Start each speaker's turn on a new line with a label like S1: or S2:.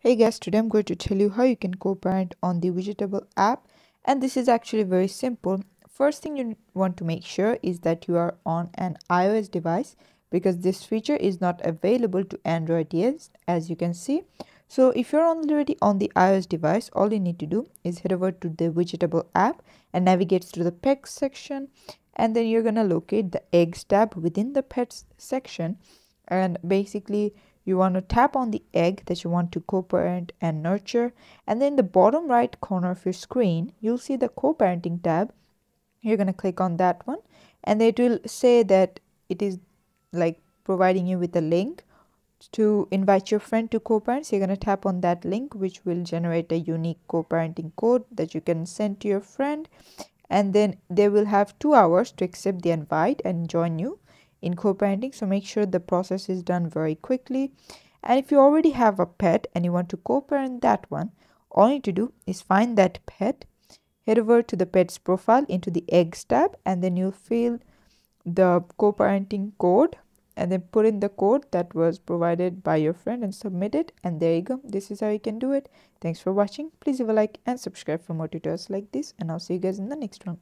S1: Hey guys, today I'm going to tell you how you can co-parent on the WIDGETABLE app, and this is actually very simple. First thing you want to make sure is that you are on an iOS device because this feature is not available to Android yet, as you can see. So if you're already on the iOS device, all you need to do is head over to the WIDGETABLE app and navigate to the pets section, and then you're gonna locate the eggs tab within the pets section, and basically you want to tap on the egg that you want to co-parent and nurture, and then in the bottom right corner of your screen you'll see the co-parenting tab. You're going to click on that one, and it will say that it is like providing you with a link to invite your friend to co-parent. So you're going to tap on that link, which will generate a unique co-parenting code that you can send to your friend, and then they will have 2 hours to accept the invite and join you in co-parenting. So make sure the process is done very quickly. And if you already have a pet and you want to co-parent that one, all you need to do is find that pet, head over to the pet's profile into the eggs tab, and then you'll fill the co-parenting code and then put in the code that was provided by your friend and submit it, and there you go. This is how you can do it. Thanks for watching. Please leave a like and subscribe for more tutorials like this, and I'll see you guys in the next one.